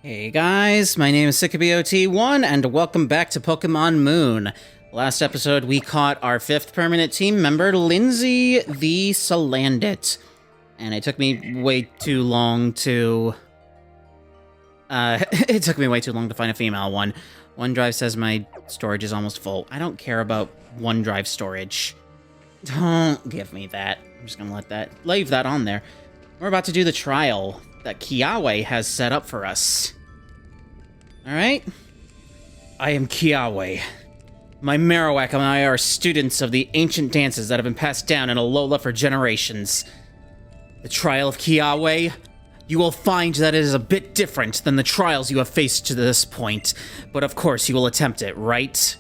Hey guys, my name is SickaBOT1, and welcome back to Pokemon Moon. Last episode, we caught our 5th permanent team member, Lindsay the Salandit. And it took me way too long to... it took me way too long to find a female one. OneDrive says my storage is almost full. I don't care about OneDrive storage. Don't give me that. I'm just gonna leave that on there. We're about to do the trial that Kiawe has set up for us. Alright? I am Kiawe. My Marowak and I are students of the ancient dances that have been passed down in Alola for generations. The trial of Kiawe, you will find that it is a bit different than the trials you have faced to this point, but of course you will attempt it, right?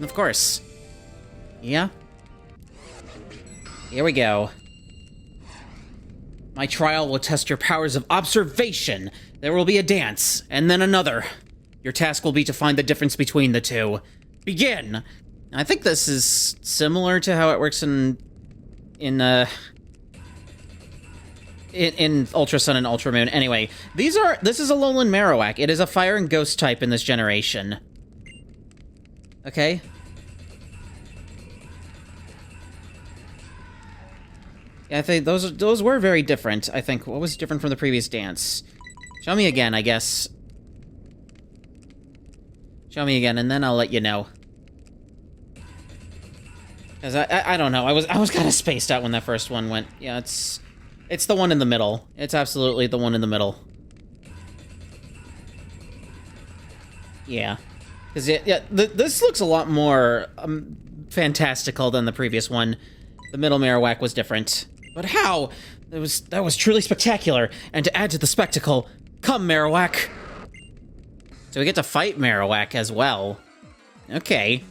Of course. Yeah? Here we go. My trial will test your powers of observation. There will be a dance, and then another. Your task will be to find the difference between the two. Begin! I think this is similar to how it works in Ultra Sun and Ultra Moon. Anyway, this is a Alolan Marowak. It is a Fire and Ghost type in this generation. Okay? Yeah, I think those were very different, I think. What was different from the previous dance? Show me again, I guess. Show me again, and then I'll let you know. Because I don't know, I was kind of spaced out when that first one went. Yeah, it's the one in the middle. It's absolutely the one in the middle. Yeah. Because, this looks a lot more fantastical than the previous one. The middle Marowak was different. But how? That was truly spectacular. And to add to the spectacle, come Marowak. So we get to fight Marowak as well. Okay.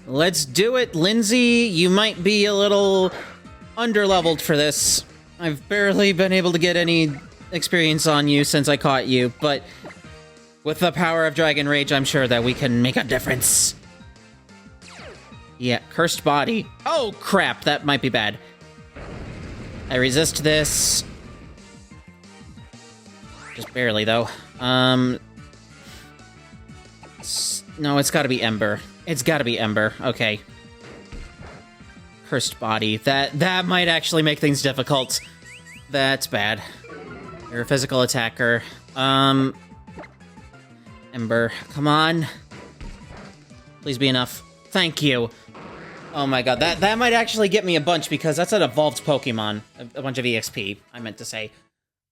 Let's do it, Lindsay. You might be a little underleveled for this. I've barely been able to get any experience on you since I caught you, but with the power of Dragon Rage, I'm sure that we can make a difference. Yeah, cursed body. Oh, crap, that might be bad. I resist this. Just barely, though. No, it's gotta be Ember. It's gotta be Ember. Okay. Cursed body. That might actually make things difficult. That's bad. You're a physical attacker. Ember, come on. Please be enough. Thank you. Oh my god, that might actually get me a bunch because that's an evolved Pokemon. A bunch of EXP, I meant to say.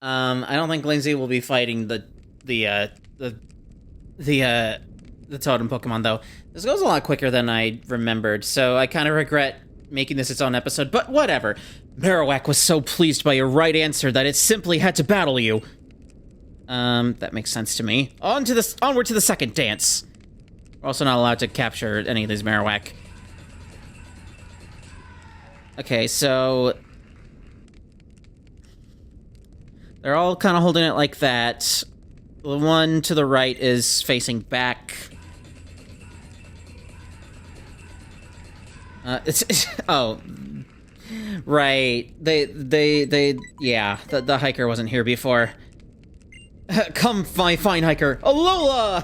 I don't think Lindsay will be fighting the totem Pokemon though. This goes a lot quicker than I remembered, so I kind of regret making this its own episode, but whatever. Marowak was so pleased by your right answer that it simply had to battle you. That makes sense to me. Onward to the second dance. We're also not allowed to capture any of these Marowak. Okay, so they're all kind of holding it like that. The one to the right is facing back. Oh, right. Yeah, the hiker wasn't here before. Come, my fine hiker. Alola!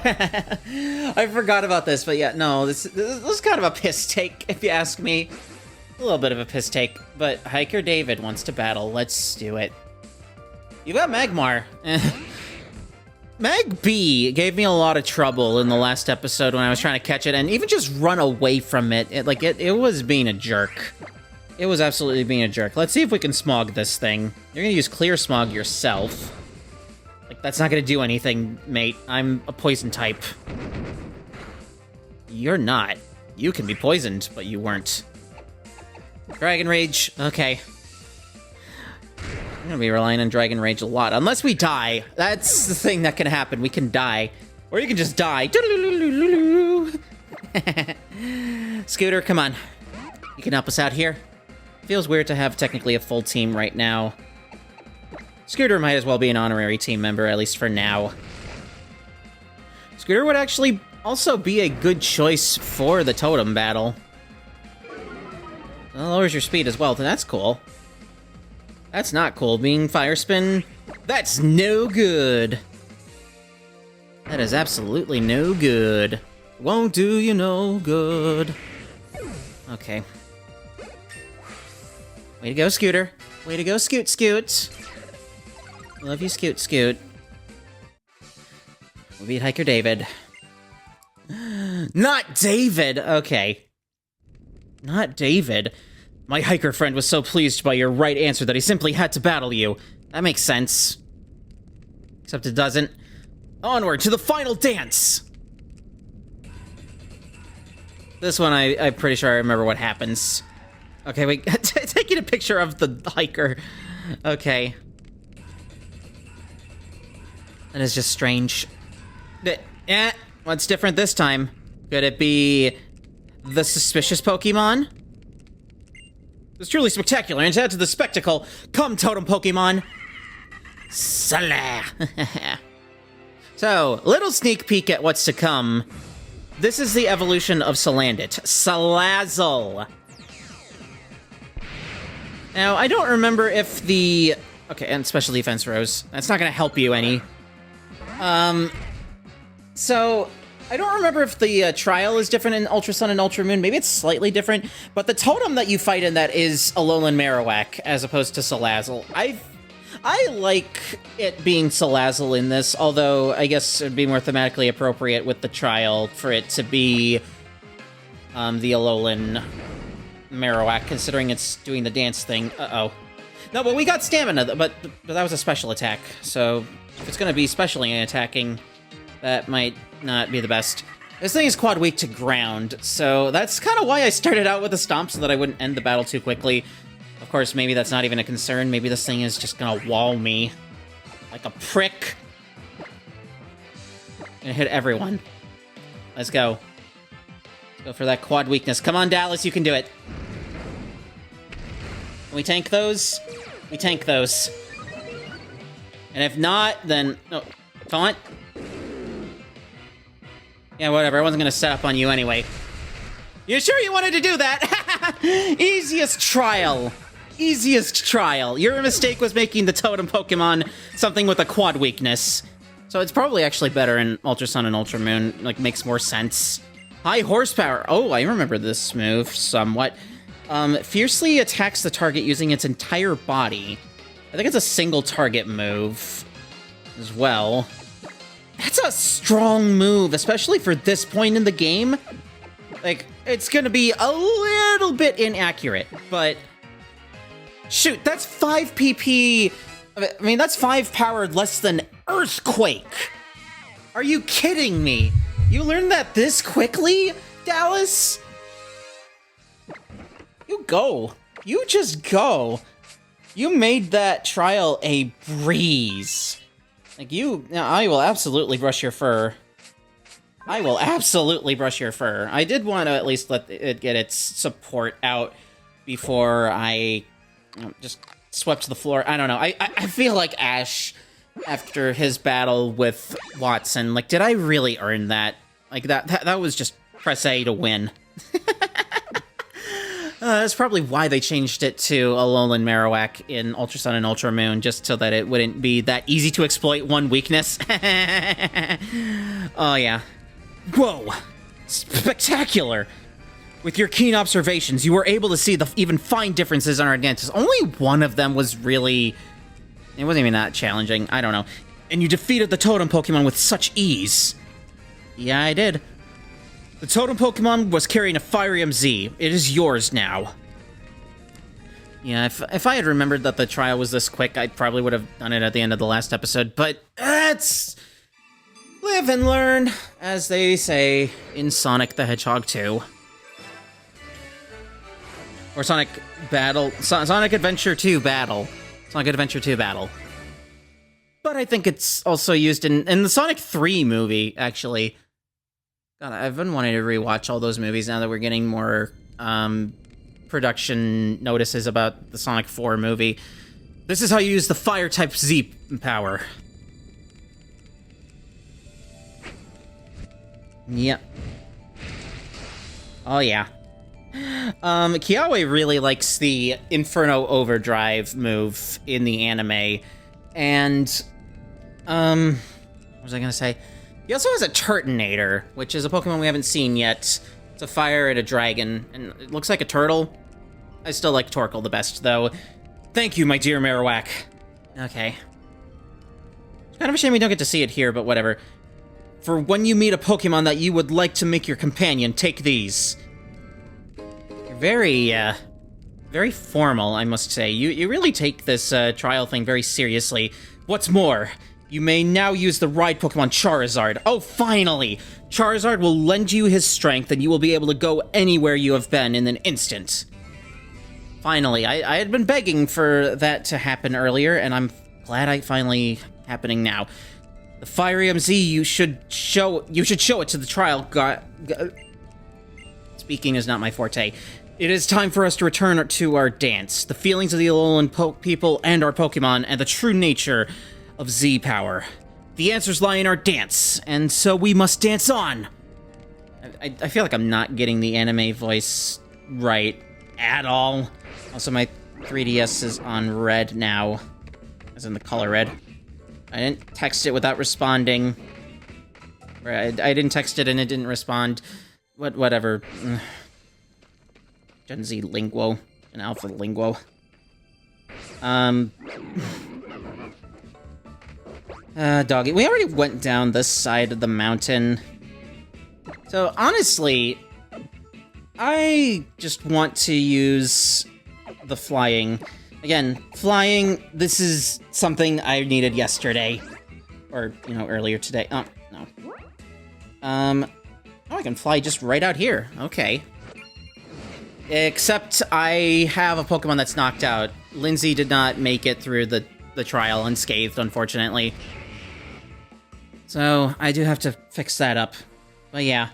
I forgot about this, but yeah, no, this is kind of a piss take, if you ask me. A little bit of a piss take, but Hiker David wants to battle. Let's do it. You got Magmar. Mag B gave me a lot of trouble in the last episode when I was trying to catch it, and even just run away from it. It was being a jerk. It was absolutely being a jerk. Let's see if we can smog this thing. You're gonna use Clear Smog yourself. Like, that's not gonna do anything, mate. I'm a poison type. You're not. You can be poisoned, but you weren't. Dragon Rage, okay. I'm gonna be relying on Dragon Rage a lot. Unless we die. That's the thing that can happen. We can die. Or you can just die. Scooter, come on. You can help us out here. Feels weird to have technically a full team right now. Scooter might as well be an honorary team member, at least for now. Scooter would actually also be a good choice for the totem battle. Well, lowers your speed as well, so that's cool. That's not cool. Being fire spin, that's no good. That is absolutely no good. Won't do you no good. Okay. Way to go, Scooter. Way to go, Scoot Scoot. Love you, Scoot Scoot. We'll beat Hiker David. Not David! Okay. Not David. My hiker friend was so pleased by your right answer that he simply had to battle you. That makes sense. Except it doesn't. Onward to the final dance! This one, I'm pretty sure I remember what happens. Okay, wait. Taking a picture of the hiker. Okay. That is just strange. What's different this time? Could it be the suspicious Pokemon? It's truly spectacular, and to add to the spectacle, come Totem Pokemon. Salah. So, little sneak peek at what's to come. This is the evolution of Salandit. Salazzle. Now, I don't remember if the... Okay, and special defense rose. That's not gonna help you any. So, I don't remember if the trial is different in Ultra Sun and Ultra Moon. Maybe it's slightly different. But the totem that you fight in that is Alolan Marowak, as opposed to Salazzle. I like it being Salazzle in this, although I guess it'd be more thematically appropriate with the trial for it to be the Alolan Marowak, considering it's doing the dance thing. Uh-oh. No, but we got stamina, but that was a special attack, so if it's gonna be specially attacking, that might not be the best. This thing is quad weak to ground, so that's kind of why I started out with a stomp, so that I wouldn't end the battle too quickly. Of course, maybe that's not even a concern. Maybe this thing is just gonna wall me like a prick. Gonna hit everyone. Let's go. Let's go for that quad weakness. Come on, Dallas, you can do it. Can we tank those? We tank those. And if not, then... Oh, taunt? Yeah, whatever. I wasn't gonna set up on you anyway. You sure you wanted to do that? Easiest trial. Easiest trial. Your mistake was making the totem Pokemon something with a quad weakness. So it's probably actually better in Ultra Sun and Ultra Moon. Like, makes more sense. High horsepower. Oh, I remember this move somewhat. Fiercely attacks the target using its entire body. I think it's a single target move as well. That's a strong move, especially for this point in the game. Like, it's gonna be a little bit inaccurate, but... Shoot, that's 5 PP... I mean, that's 5 powered less than Earthquake! Are you kidding me? You learned that this quickly, Dallas? You go. You just go. You made that trial a breeze. Like, I will absolutely brush your fur. I will absolutely brush your fur. I did want to at least let it get its support out before I just swept the floor. I don't know. I feel like Ash, after his battle with Watson, like, did I really earn that? Like, that was just press A to win. That's probably why they changed it to Alolan Marowak in Ultra Sun and Ultra Moon, just so that it wouldn't be that easy to exploit one weakness. Oh, yeah. Whoa! Spectacular! With your keen observations, you were able to see the even fine differences in our dances. Only one of them was really... It wasn't even that challenging. I don't know. And you defeated the Totem Pokemon with such ease. Yeah, I did. The Totem Pokemon was carrying a Firium Z. It is yours now. Yeah, if I had remembered that the trial was this quick, I probably would have done it at the end of the last episode, but it's... Live and learn, as they say in Sonic the Hedgehog 2. Or Sonic Adventure 2 Battle. Sonic Adventure 2 Battle. But I think it's also used in the Sonic 3 movie, actually. God, I've been wanting to rewatch all those movies now that we're getting more production notices about the Sonic 4 movie. This is how you use the Fire-type Z power. Yep. Oh, yeah. Kiawe really likes the Inferno Overdrive move in the anime, and, what was I gonna say? He also has a Turtonator, which is a Pokemon we haven't seen yet. It's a fire and a dragon, and it looks like a turtle. I still like Torkoal the best, though. Thank you, my dear Marowak. Okay. It's kind of a shame we don't get to see it here, but whatever. For when you meet a Pokemon that you would like to make your companion, take these. You're very formal, I must say. You really take this trial thing very seriously. What's more, you may now use the ride Pokemon Charizard. Oh, finally! Charizard will lend you his strength, and you will be able to go anywhere you have been in an instant. Finally, I had been begging for that to happen earlier, and I'm glad it finally happening now. The Fiery MZ, you should show it to the trial. Speaking is not my forte. It is time for us to return to our dance. The feelings of the Alolan people and our Pokemon, and the true nature of Z power. The answers lie in our dance, and so we must dance on. I feel like I'm not getting the anime voice right at all. Also, my 3DS is on red now, as in the color red. I didn't text it without responding. I didn't text it and it didn't respond. Whatever. Gen Z linguo. An alpha linguo. Doggy. We already went down this side of the mountain. So, honestly, I just want to use the flying. Again, flying, this is something I needed yesterday. Or, earlier today. Oh, no. Oh, I can fly just right out here. Okay. Except I have a Pokemon that's knocked out. Lindsay did not make it through the trial unscathed, unfortunately. So, I do have to fix that up. But yeah.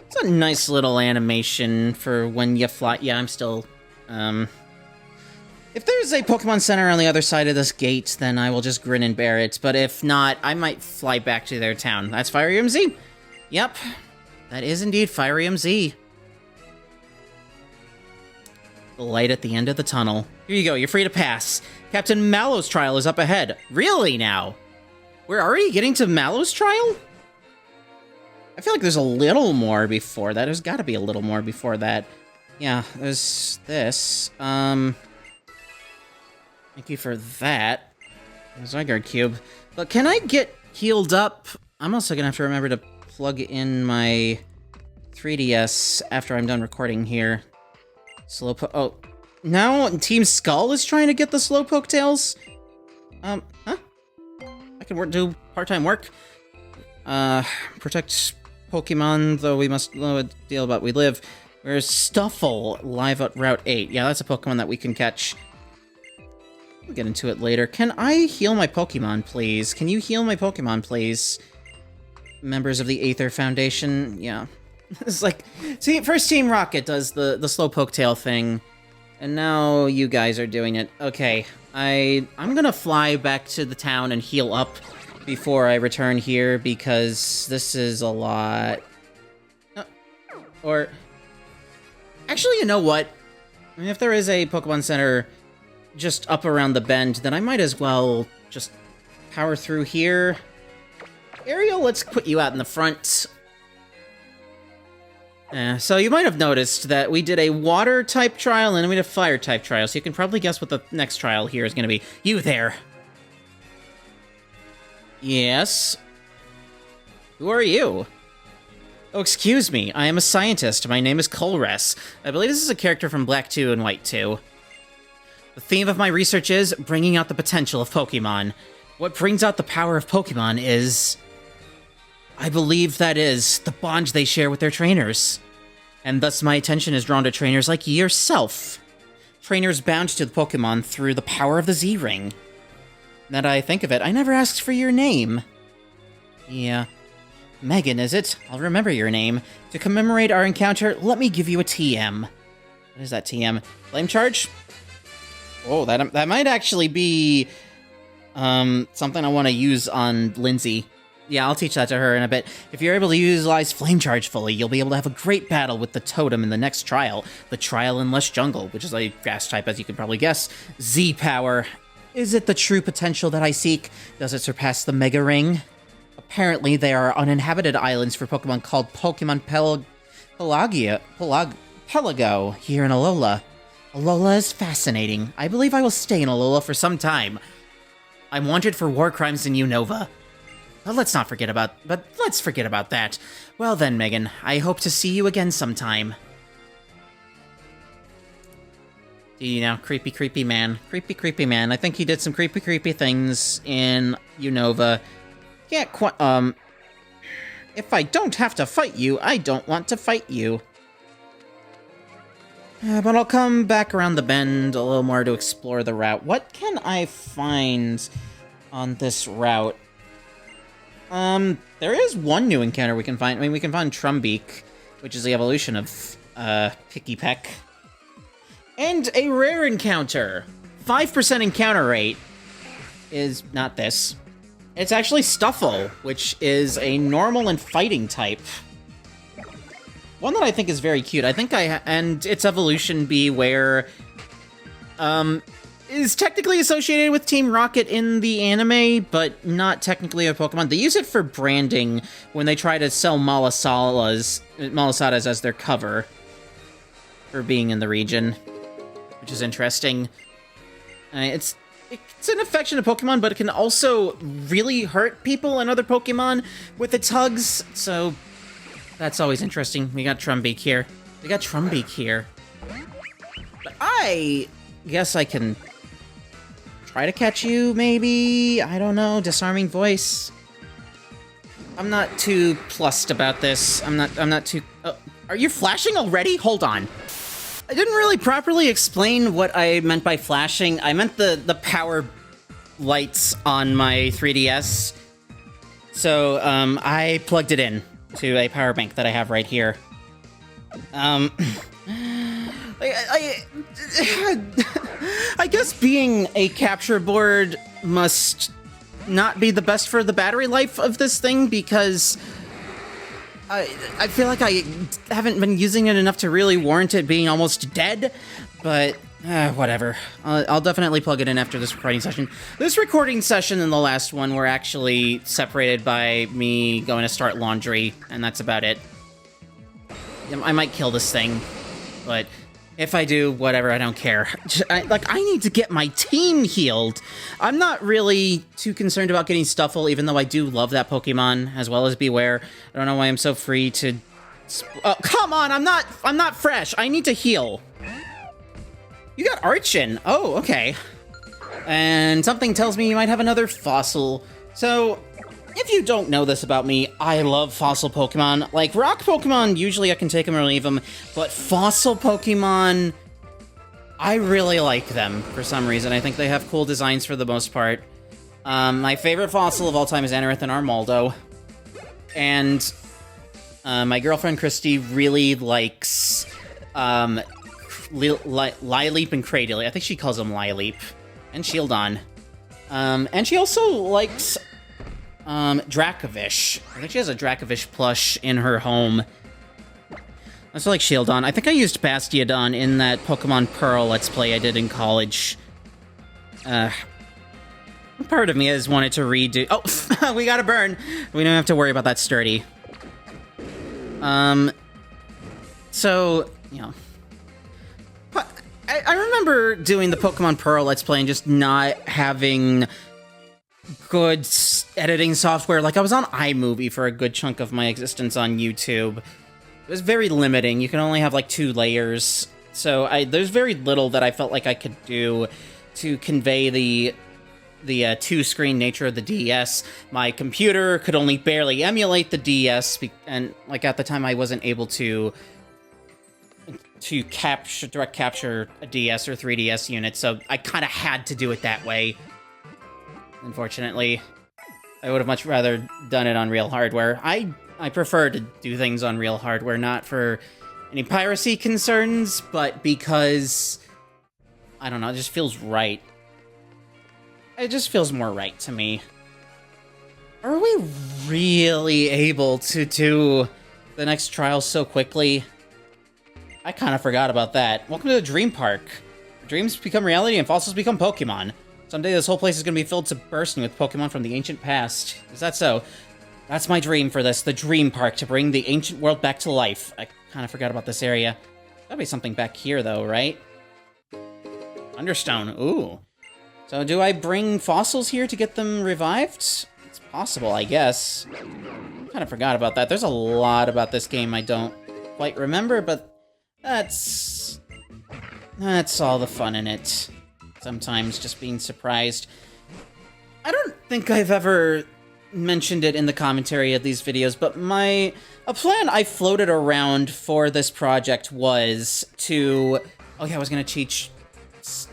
It's a nice little animation for when you fly. Yeah, I'm still, If there's a Pokemon Center on the other side of this gate, then I will just grin and bear it. But if not, I might fly back to their town. That's Fiery MZ. Yep. That is indeed Fiery MZ. The light at the end of the tunnel. Here you go, you're free to pass. Captain Mallow's trial is up ahead. Really now? We're already getting to Mallow's trial? I feel like there's a little more before that. There's gotta be a little more before that. Yeah, there's this. Thank you for that. Zygarde Cube. But can I get healed up? I'm also gonna have to remember to plug in my 3DS after I'm done recording here. Slowpoke. Oh, now Team Skull is trying to get the Slowpoke tails? Huh? I can do part-time work. Protect Pokemon, though we must know a deal about we live. Where's Stuffle, live at Route 8? Yeah, that's a Pokemon that we can catch. We'll get into it later. Can I heal my Pokemon, please? Can you heal my Pokemon, please? Members of the Aether Foundation? Yeah. It's like, see, first Team Rocket does the Slowpoke tail thing, and now you guys are doing it. Okay, I'm gonna fly back to the town and heal up before I return here, because this is a lot. Or, actually, you know what? I mean, if there is a Pokemon Center just up around the bend, then I might as well just power through here. Ariel, let's put you out in the front. So you might have noticed that we did a water-type trial and we did a fire-type trial, so you can probably guess what the next trial here is going to be. You there! Yes? Who are you? Oh, excuse me. I am a scientist. My name is Colress. I believe this is a character from Black 2 and White 2. The theme of my research is bringing out the potential of Pokemon. What brings out the power of Pokemon is... I believe that is the bond they share with their trainers. And thus my attention is drawn to trainers like yourself. Trainers bound to the Pokemon through the power of the Z-Ring. Now that I think of it, I never asked for your name. Yeah. Megan, is it? I'll remember your name. To commemorate our encounter, let me give you a TM. What is that TM? Flame Charge? Oh, that might actually be something I want to use on Lindsay. Yeah, I'll teach that to her in a bit. If you're able to utilize Flame Charge fully, you'll be able to have a great battle with the totem in the next trial. The Trial in Lush Jungle, which is a grass type, as you can probably guess. Z-Power. Is it the true potential that I seek? Does it surpass the Mega Ring? Apparently, there are uninhabited islands for Pokemon called Pokemon Pelago here in Alola. Alola is fascinating. I believe I will stay in Alola for some time. I'm wanted for war crimes in Unova. But let's forget about that. Well then, Megan, I hope to see you again sometime. You know, creepy man. Creepy man. I think he did some creepy things in Unova. Yeah, if I don't have to fight you, I don't want to fight you. But I'll come back around the bend a little more to explore the route. What can I find on this route? There is one new encounter we can find. I mean, we can find Trumbeak, which is the evolution of, Pikipek. And a rare encounter. 5% encounter rate is not this. It's actually Stuffle, which is a normal and fighting type. One that I think is very cute. I think and its evolution Beware, is technically associated with Team Rocket in the anime, but not technically a Pokemon. They use it for branding when they try to sell Malasadas as their cover for being in the region, which is interesting. It's an affectionate Pokemon, but it can also really hurt people and other Pokemon with its hugs, so that's always interesting. We got Trumbeak here. But I guess I can try to catch you, maybe? I don't know. Disarming Voice. I'm not too plussed about this. I'm not too... Oh, are you flashing already? Hold on. I didn't really properly explain what I meant by flashing. I meant the power lights on my 3DS. So, I plugged it in to a power bank that I have right here. I guess being a capture board must not be the best for the battery life of this thing, because I feel like I haven't been using it enough to really warrant it being almost dead, but whatever. I'll definitely plug it in after this recording session. This recording session and the last one were actually separated by me going to start laundry, and that's about it. I might kill this thing, but if I do, whatever, I don't care. I need to get my team healed. I'm not really too concerned about getting Stuffle, even though I do love that Pokemon, as well as Beware. I don't know why I'm so free to... Oh, come on, I'm not fresh. I need to heal. You got Archon. Oh, okay. And something tells me you might have another Fossil. So, if you don't know this about me, I love Fossil Pokemon. Like, Rock Pokemon, usually I can take them or leave them, but Fossil Pokemon, I really like them for some reason. I think they have cool designs for the most part. My favorite Fossil of all time is Anorith and Armaldo. And my girlfriend Christi really likes Lileep and Cradily. I think she calls them Lileep. And Shieldon. And she also likes Dracovish. I think she has a Dracovish plush in her home. I also like Shieldon. I think I used Bastiodon in that Pokemon Pearl Let's Play I did in college. Part of me has wanted to redo... Oh, we got a burn! We don't have to worry about that sturdy. So, you know... I remember doing the Pokemon Pearl Let's Play and just not having good editing software. Like, I was on iMovie for a good chunk of my existence on YouTube. It was very limiting. You can only have, like, 2 layers. So, there's very little that I felt like I could do to convey the 2-screen nature of the DS. My computer could only barely emulate the DS, and, like, at the time I wasn't able to direct capture a DS or 3DS unit, so I kind of had to do it that way. Unfortunately, I would have much rather done it on real hardware. I prefer to do things on real hardware, not for any piracy concerns, but because, I don't know, it just feels right. It just feels more right to me. Are we really able to do the next trial so quickly? I kind of forgot about that. Welcome to the Dream Park. Dreams become reality and fossils become Pokemon. Someday this whole place is going to be filled to bursting with Pokemon from the ancient past. Is that so? That's my dream for this, the Dream Park, to bring the ancient world back to life. I kind of forgot about this area. Gotta be something back here, though, right? Understone, ooh. So do I bring fossils here to get them revived? It's possible, I guess. Kind of forgot about that. There's a lot about this game I don't quite remember, but that's all the fun in it. Sometimes just being surprised. I don't think I've ever mentioned it in the commentary of these videos, but a plan I floated around for this project was to... Oh yeah, I was gonna teach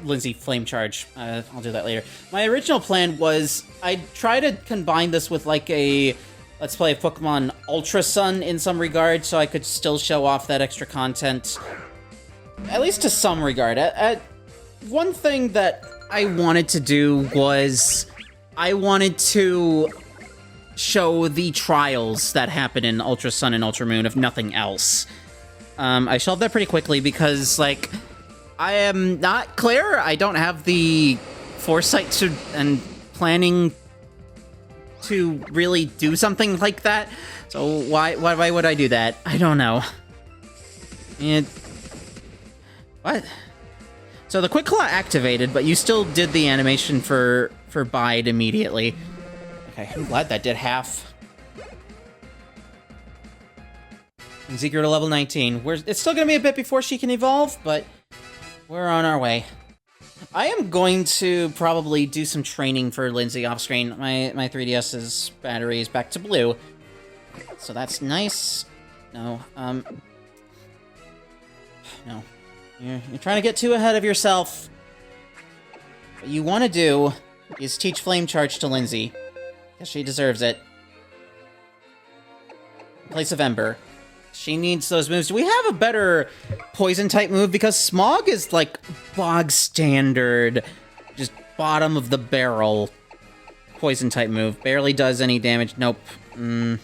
Lindsay Flame Charge. I'll do that later. My original plan was I'd try to combine this with like a Let's Play of Pokemon Ultra Sun in some regard, so I could still show off that extra content. At least to some regard. One thing that I wanted to do was I wanted to show the trials that happen in Ultra Sun and Ultra Moon, if nothing else. I shelved that pretty quickly because, like, I am not clear. I don't have the foresight and planning to really do something like that. So why would I do that? I don't know. What? So the Quick Claw activated, but you still did the animation for Bide immediately. Okay, I'm glad that did half. And Zeke to level 19. It's still gonna be a bit before she can evolve, but we're on our way. I am going to probably do some training for Lindsay off screen. My 3DS's battery is back to blue, so that's nice. No, no. You're trying to get too ahead of yourself. What you want to do is teach Flame Charge to Lindsay. Because she deserves it. In place of Ember. She needs those moves. Do we have a better Poison-type move? Because Smog is, like, bog standard, just bottom of the barrel Poison-type move. Barely does any damage. Nope. I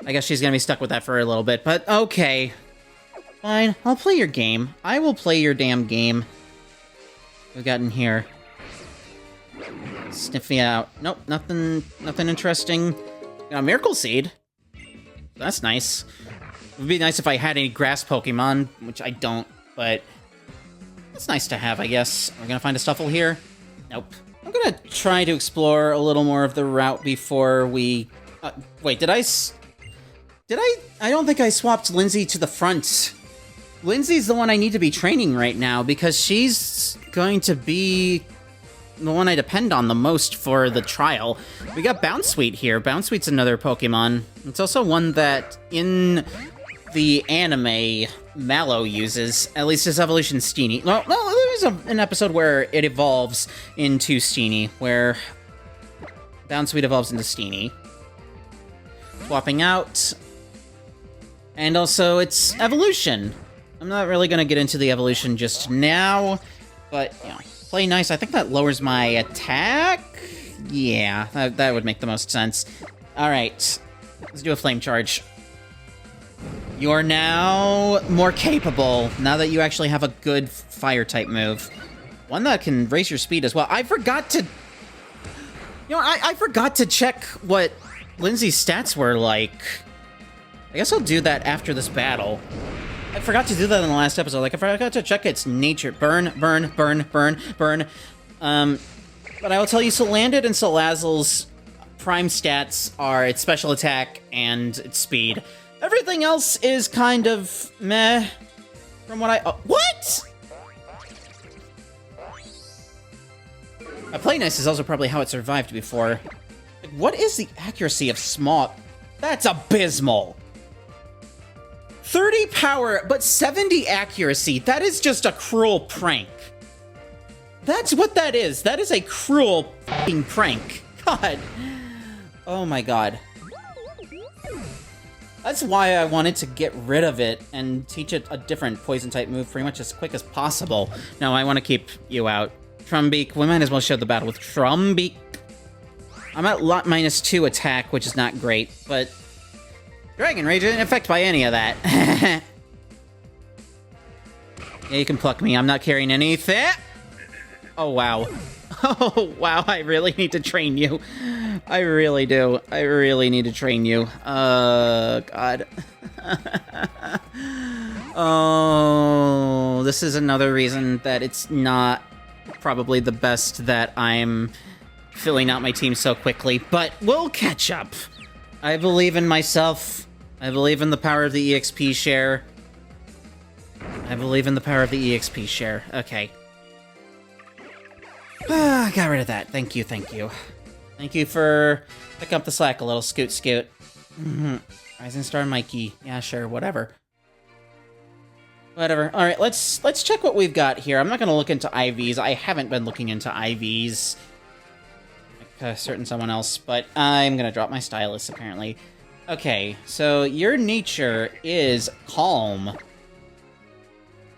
guess she's gonna be stuck with that for a little bit, but okay. Fine, I'll play your game. I will play your damn game. What we got in here? Sniff me out. Nope, nothing interesting. Got a Miracle Seed. That's nice. It would be nice if I had any grass Pokemon, which I don't, but it's nice to have, I guess. We're gonna find a Stuffle here? Nope. I'm gonna try to explore a little more of the route before we... wait, I don't think I swapped Lindsay to the front. Lindsay's the one I need to be training right now, because she's going to be the one I depend on the most for the trial. We got Bounsweet here. Bounsweet's another Pokemon. It's also one that, in the anime, Mallow uses. At least his evolution Steenie. No, there's an episode where it evolves into Steenie, where Bounsweet evolves into Steenie. Swapping out. And also, it's evolution. I'm not really going to get into the evolution just now, but, you know, play nice. I think that lowers my attack? Yeah, that would make the most sense. Alright, let's do a Flame Charge. You're now more capable, now that you actually have a good Fire-type move. One that can raise your speed as well. I forgot to... You know, I forgot to check what Lindsay's stats were like. I guess I'll do that after this battle. I forgot to do that in the last episode. Like, I forgot to check its nature. Burn. But I will tell you, Salandit and Salazzle's prime stats are its special attack and its speed. Everything else is kind of meh, from what I... what?! A Play Nice is also probably how it survived before. What is the accuracy of Smog? That's abysmal! 30 power, but 70 accuracy. That is just a cruel prank. That's what that is. That is a cruel f***ing prank. God. Oh my god. That's why I wanted to get rid of it and teach it a different Poison-type move pretty much as quick as possible. No, I want to keep you out. Trumbeak. We might as well show the battle with Trumbeak. I'm at lot -2 attack, which is not great, but Dragon Rage isn't affected by any of that. Yeah, you can pluck me. I'm not carrying anything. Oh, wow. Oh, wow. I really need to train you. I really do. I really need to train you. God. Oh, this is another reason that it's not probably the best that I'm filling out my team so quickly, but we'll catch up. I believe in myself. I believe in the power of the EXP share. I believe in the power of the EXP share. Okay. Got rid of that. Thank you, thank you. Thank you for picking up the slack a little, Scoot. Rising Star Mikey. Yeah, sure, whatever. Whatever. Alright, let's check what we've got here. I'm not gonna look into IVs. I haven't been looking into IVs. Like certain someone else, but I'm gonna drop my stylus, apparently. Okay, so your nature is Calm,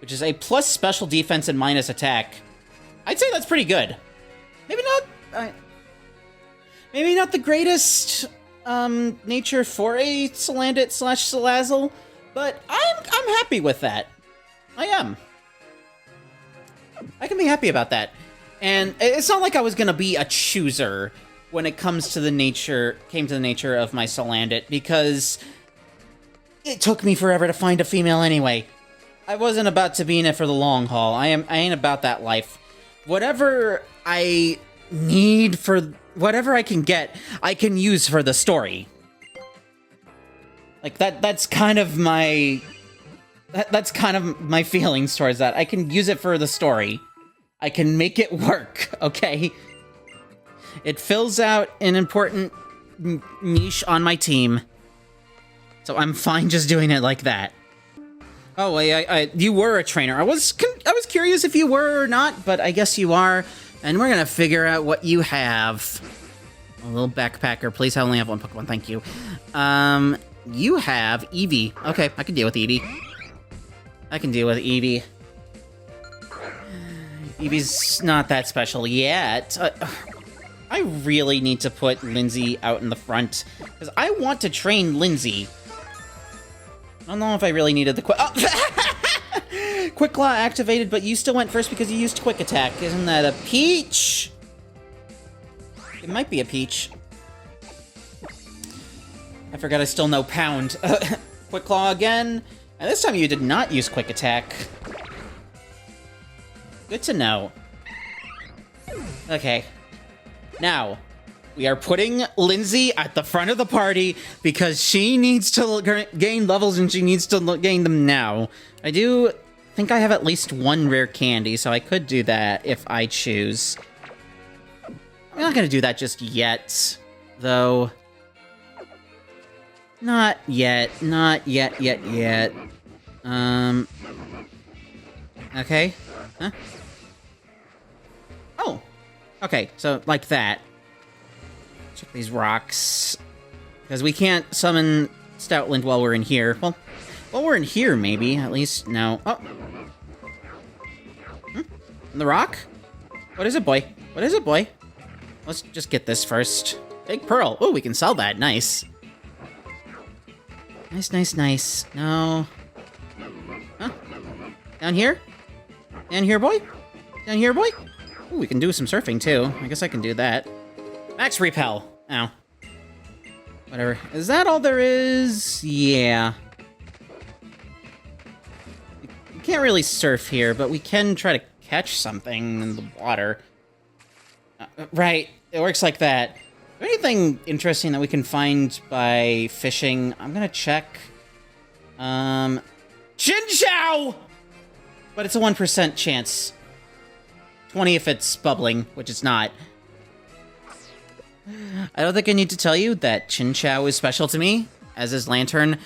which is a plus special defense and minus attack. I'd say that's pretty good. Maybe not the greatest nature for a Salandit / Salazzle, but I'm happy with that. I am. I can be happy about that. And it's not like I was gonna be a chooser when it came to the nature of my Salandit, because it took me forever to find a female anyway. I wasn't about to be in it for the long haul. I ain't about that life. Whatever I need for whatever I can get, I can use for the story. Like that's kind of my feelings towards that. I can use it for the story. I can make it work, okay? It fills out an important niche on my team. So I'm fine just doing it like that. Oh, you were a trainer. I was curious if you were or not, but I guess you are. And we're gonna figure out what you have. A little backpacker. Please, I only have one Pokemon. Thank you. You have Eevee. Okay, I can deal with Eevee. I can deal with Eevee. Eevee's not that special yet. I really need to put Lindsay out in the front, because I want to train Lindsay. I don't know if I really needed the Quick Claw activated, but you still went first because you used Quick Attack. Isn't that a Peach? It might be a Peach. I forgot I still know Pound. Quick Claw again. And this time you did not use Quick Attack. Good to know. Okay. Now, we are putting Lindsay at the front of the party because she needs to gain levels and she needs to gain them now. I do think I have at least one rare candy, so I could do that if I choose. I'm not going to do that just yet, though. Not yet. Not yet. Okay. Huh? Oh. Okay, so like that. Check these rocks. Because we can't summon Stoutland while we're in here. Well, while we're in here, maybe. At least, no. Oh. The rock? What is it, boy? What is it, boy? Let's just get this first. Big Pearl. Oh, we can sell that. Nice. Nice. No. Huh? Down here? Down here, boy? Down here, boy? Ooh, we can do some surfing, too. I guess I can do that. Max Repel. Ow. Whatever. Is that all there is? Yeah. We can't really surf here, but we can try to catch something in the water. Right. It works like that. Is there anything interesting that we can find by fishing? I'm gonna check. Chinchou! But it's a 1% chance. 20 if it's bubbling, which it's not. I don't think I need to tell you that Chinchou is special to me, as is Lanturn.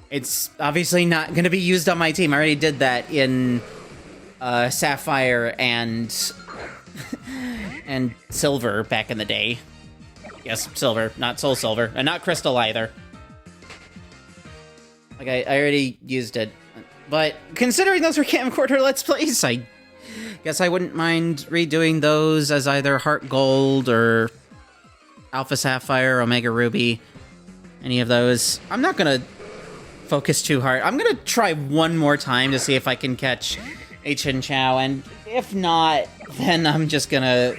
It's obviously not going to be used on my team. I already did that in Sapphire and and Silver back in the day. Yes, Silver, not Soul Silver, and not Crystal either. Like, I already used it. But considering those were Camcorder Let's Plays, I guess I wouldn't mind redoing those as either Heart Gold or Alpha Sapphire, Omega Ruby, any of those. I'm not gonna focus too hard. I'm gonna try one more time to see if I can catch a Chinchou, and if not, then I'm just gonna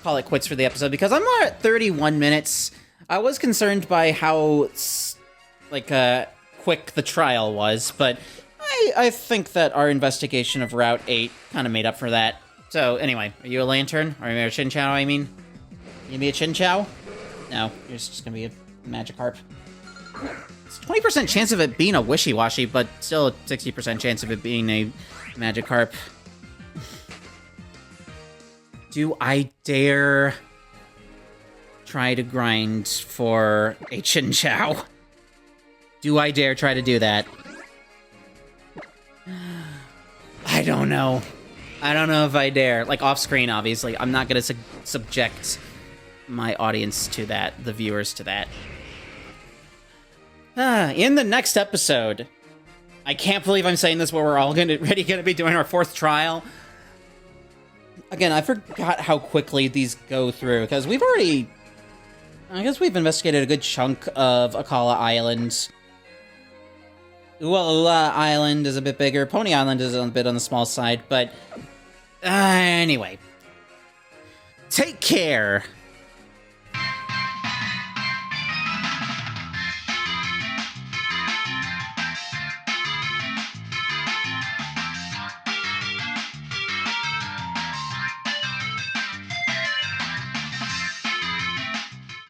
call it quits for the episode, because I'm at 31 minutes. I was concerned by how, like, quick the trial was, but I think that our investigation of Route 8 kind of made up for that. So, anyway, are you a Lantern? Or are you a Chinchou, I mean? You be a Chinchou? No, you're just gonna be a Magikarp. It's 20% chance of it being a Wishy-Washy, but still a 60% chance of it being a Magikarp. Do I dare try to grind for a Chinchou? Do I dare try to do that? I don't know. I don't know if I dare. Like, off-screen, obviously. I'm not gonna subject my audience to that, the viewers to that. In the next episode, I can't believe I'm saying this, but we're all gonna be doing our 4th trial. Again, I forgot how quickly these go through, because we've already... I guess we've investigated a good chunk of Akala Island. Ualula Island is a bit bigger. Pony Island is a bit on the small side, but... anyway. Take care!